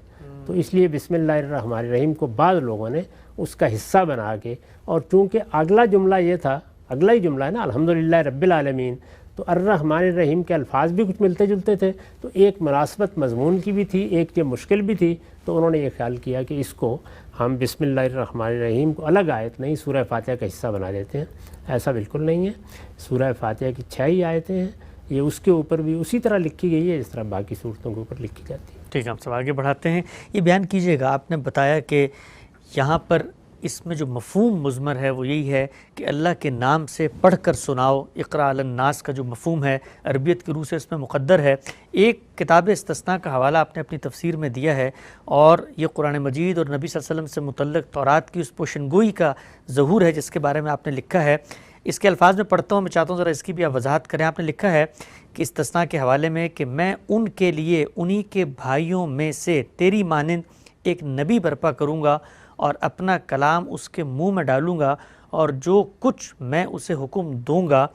تو اس لیے بسم اللہ الرحمن الرحیم کو بعض لوگوں نے اس کا حصہ بنا کے، اور چونکہ اگلا جملہ یہ تھا، اگلا ہی جملہ ہے نا الحمدللہ رب العالمین، تو الرحمن الرحیم کے الفاظ بھی کچھ ملتے جلتے تھے، تو ایک مناسبت مضمون کی بھی تھی، ایک یہ مشکل بھی تھی، تو انہوں نے یہ خیال کیا کہ اس کو ہم بسم اللہ الرحمن الرحیم کو الگ آیت نہیں سورہ فاتحہ کا حصہ بنا دیتے ہیں۔ ایسا بالکل نہیں ہے، سورہ فاتحہ کی 6 ہی آیتیں ہیں، یہ اس کے اوپر بھی اسی طرح لکھی گئی ہے جس طرح باقی صورتوں کے اوپر لکھی جاتی ہے۔ ٹھیک ہے، ہم سب آگے بڑھاتے ہیں۔ یہ بیان کیجئے گا، آپ نے بتایا کہ یہاں پر اس میں جو مفہوم مضمر ہے وہ یہی ہے کہ اللہ کے نام سے پڑھ کر سناؤ، اقرا علی الناس کا جو مفہوم ہے عربیت کی روح سے اس میں مقدر ہے۔ ایک کتاب استثناء کا حوالہ آپ نے اپنی تفسیر میں دیا ہے، اور یہ قرآن مجید اور نبی صلی اللہ علیہ وسلم سے متعلق تورات کی اس پوشنگوئی کا ظہور ہے جس کے بارے میں آپ نے لکھا ہے۔ اس کے الفاظ میں پڑھتا ہوں، میں چاہتا ہوں ذرا اس کی بھی آپ وضاحت کریں۔ آپ نے لکھا ہے کہ استثناء کے حوالے میں کہ میں ان کے لیے انہی کے بھائیوں میں سے تیری مانند ایک نبی برپا کروں گا اور اپنا کلام اس کے منہ میں ڈالوں گا، اور جو کچھ میں اسے حکم دوں گا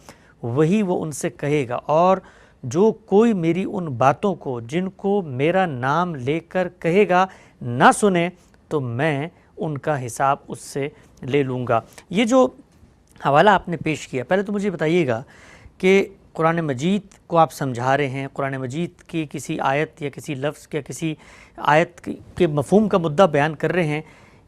وہی وہ ان سے کہے گا، اور جو کوئی میری ان باتوں کو جن کو میرا نام لے کر کہے گا نہ سنے تو میں ان کا حساب اس سے لے لوں گا۔ یہ جو حوالہ آپ نے پیش کیا، پہلے تو مجھے بتائیے گا کہ قرآن مجید کو آپ سمجھا رہے ہیں، قرآن مجید کی کسی آیت یا کسی لفظ یا کسی آیت کے مفہوم کا مدعا بیان کر رہے ہیں،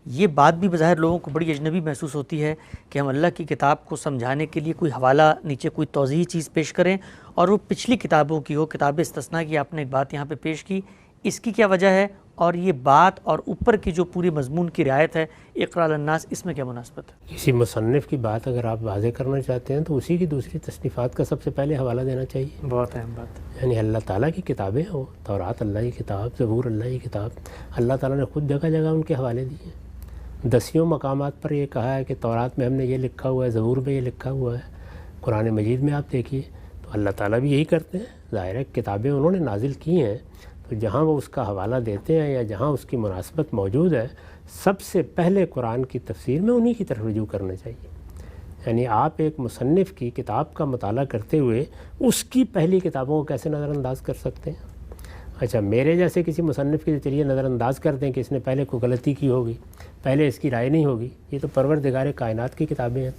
یہ بات بھی بظاہر لوگوں کو بڑی اجنبی محسوس ہوتی ہے کہ ہم اللہ کی کتاب کو سمجھانے کے لیے کوئی حوالہ نیچے کوئی توضیحی چیز پیش کریں، اور وہ پچھلی کتابوں کی ہو۔ کتاب استثناء کی آپ نے ایک بات یہاں پہ پیش کی، اس کی کیا وجہ ہے، اور یہ بات اور اوپر کی جو پوری مضمون کی رعایت ہے اقرا علی الناس، اس میں کیا مناسبت ہے؟ کسی مصنف کی بات اگر آپ واضح کرنا چاہتے ہیں تو اسی کی دوسری تصنیفات کا سب سے پہلے حوالہ دینا چاہیے۔ بہت اہم بات ہے، یعنی اللہ تعالیٰ کی کتابیں ہوں، تورات اللہ کی کتاب، زبور اللہ کی کتاب، اللہ تعالیٰ نے خود جگہ جگہ ان کے حوالے دیے ہیں۔ 10 مقامات پر یہ کہا ہے کہ تورات میں ہم نے یہ لکھا ہوا ہے، زبور میں یہ لکھا ہوا ہے، قرآن مجید میں آپ دیکھیے تو اللہ تعالیٰ بھی یہی کرتے ہیں۔ ظاہر ہے کتابیں انہوں نے نازل کی ہیں، تو جہاں وہ اس کا حوالہ دیتے ہیں یا جہاں اس کی مناسبت موجود ہے، سب سے پہلے قرآن کی تفسیر میں انہی کی طرف رجوع کرنا چاہیے۔ یعنی آپ ایک مصنف کی کتاب کا مطالعہ کرتے ہوئے اس کی پہلی کتابوں کو کیسے نظر انداز کر سکتے ہیں؟ اچھا، میرے جیسے کسی مصنف کے چلیے نظر انداز کر دیں کہ اس نے پہلے کوئی غلطی کی ہوگی، پہلے اس کی رائے نہیں ہوگی، یہ تو پروردگار کائنات کی کتابیں ہیں۔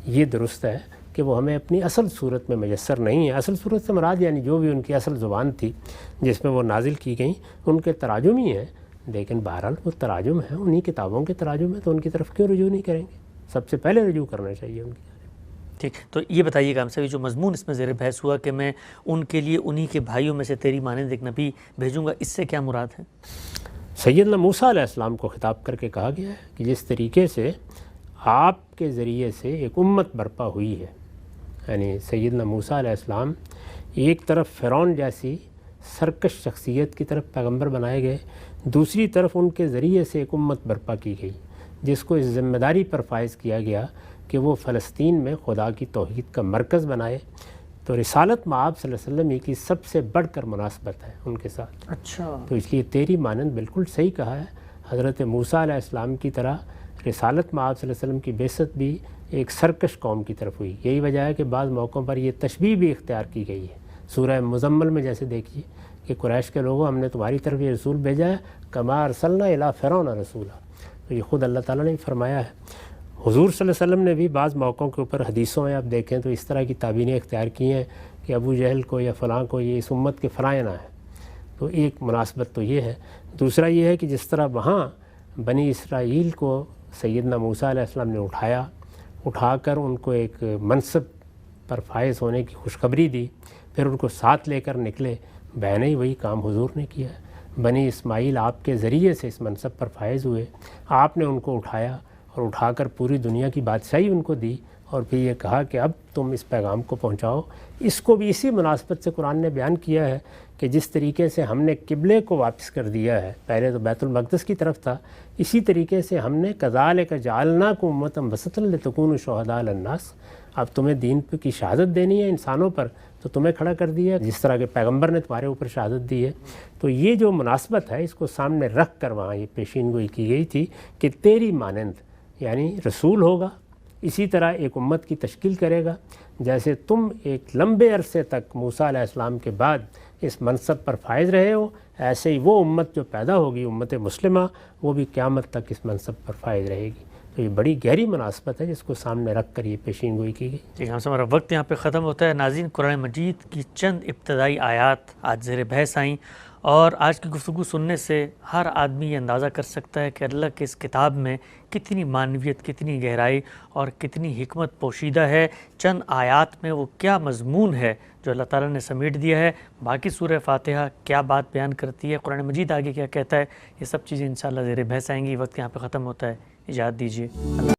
یہ درست ہے کہ وہ ہمیں اپنی اصل صورت میں میسر نہیں ہے۔ اصل صورت سے مراد یعنی جو بھی ان کی اصل زبان تھی جس میں وہ نازل کی گئیں ان کے تراجم ہی ہیں، لیکن بہرحال وہ تراجم ہیں، انہی کتابوں کے تراجم ہیں، تو ان کی طرف کیوں رجوع نہیں کریں گے؟ سب سے پہلے رجوع کرنا چاہیے ان کی۔ ٹھیک، تو یہ بتائیے گا ہم سے جو مضمون اس میں زیر بحث ہوا کہ میں ان کے لیے انہی کے بھائیوں میں سے تیری مانند ایک نبی بھیجوں گا، اس سے کیا مراد ہے؟ سیدنا موسیٰ علیہ السلام کو خطاب کر کے کہا گیا ہے کہ جس طریقے سے آپ کے ذریعے سے ایک امت برپا ہوئی ہے. یعنی سیدنا موسیٰ علیہ السلام ایک طرف فرعون جیسی سرکش شخصیت کی طرف پیغمبر بنائے گئے، دوسری طرف ان کے ذریعے سے ایک امت برپا کی گئی جس کو اس ذمہ داری پر فائز کیا گیا کہ وہ فلسطین میں خدا کی توحید کا مرکز بنائے. تو رسالت مآب صلی اللہ علیہ وسلم کی سب سے بڑھ کر مناسبت ہے ان کے ساتھ. اچھا، تو اس لیے تیری مانند بالکل صحیح کہا ہے. حضرت موسیٰ علیہ السلام کی طرح رسالت مآب صلی اللہ علیہ وسلم کی بعثت بھی ایک سرکش قوم کی طرف ہوئی. یہی وجہ ہے کہ بعض موقعوں پر یہ تشبیہ بھی اختیار کی گئی ہے. سورہ مزمل میں جیسے دیکھیے کہ قریش کے لوگوں ہم نے تمہاری طرف یہ رسول بھیجا ہے کما ارسلنا الی فرعون رسولا. تو یہ خود اللہ تعالیٰ نے فرمایا ہے. حضور صلی اللہ علیہ وسلم نے بھی بعض موقعوں کے اوپر حدیثوں میں آپ دیکھیں تو اس طرح کی تعبیریں اختیار کی ہیں کہ ابو جہل کو یا فلاں کو یہ اس امت کے فرائض ہے. تو ایک مناسبت تو یہ ہے. دوسرا یہ ہے کہ جس طرح وہاں بنی اسرائیل کو سیدنا موسیٰ علیہ السلام نے اٹھا کر ان کو ایک منصب پر فائز ہونے کی خوشخبری دی، پھر ان کو ساتھ لے کر نکلے. بہن ہی وہی کام حضور نے کیا ہے. بنی اسماعیل آپ کے ذریعے سے اس منصب پر فائز ہوئے، آپ نے ان کو اٹھایا اور اٹھا کر پوری دنیا کی بادشاہی ان کو دی، اور پھر یہ کہا کہ اب تم اس پیغام کو پہنچاؤ. اس کو بھی اسی مناسبت سے قرآن نے بیان کیا ہے کہ جس طریقے سے ہم نے قبلے کو واپس کر دیا ہے، پہلے تو بیت المقدس کی طرف تھا، اسی طریقے سے ہم نے کذالک جعلناکم امۃ وسطا لتکونوا شہداء علی الناس. اب تمہیں دین کی شہادت دینی ہے انسانوں پر تو تمہیں کھڑا کر دیا جس طرح کے پیغمبر نے تمہارے اوپر شہادت دی ہے. تو یہ جو مناسبت ہے اس کو سامنے رکھ کر وہاں یہ پیشین گوئی کی گئی تھی کہ تیری مانند یعنی رسول ہوگا، اسی طرح ایک امت کی تشکیل کرے گا. جیسے تم ایک لمبے عرصے تک موسیٰ علیہ السلام کے بعد اس منصب پر فائز رہے ہو، ایسے ہی وہ امت جو پیدا ہوگی امت مسلمہ وہ بھی قیامت تک اس منصب پر فائز رہے گی. تو یہ بڑی گہری مناسبت ہے جس کو سامنے رکھ کر یہ پیشین گوئی کی گئی. جی ہم سے ہمارا وقت یہاں پہ ختم ہوتا ہے. ناظرین، قرآن مجید کی چند ابتدائی آیات آج زیر بحث آئیں، اور آج کی گفتگو سننے سے ہر آدمی یہ اندازہ کر سکتا ہے کہ اللہ کے اس کتاب میں کتنی معنویت، کتنی گہرائی اور کتنی حکمت پوشیدہ ہے. چند آیات میں وہ کیا مضمون ہے جو اللہ تعالیٰ نے سمیٹ دیا ہے. باقی سورہ فاتحہ کیا بات بیان کرتی ہے، قرآن مجید آگے کیا کہتا ہے، یہ سب چیزیں انشاءاللہ زیر بحث آئیں گی. وقت یہاں پہ ختم ہوتا ہے. اجازت دیجیے. اللہ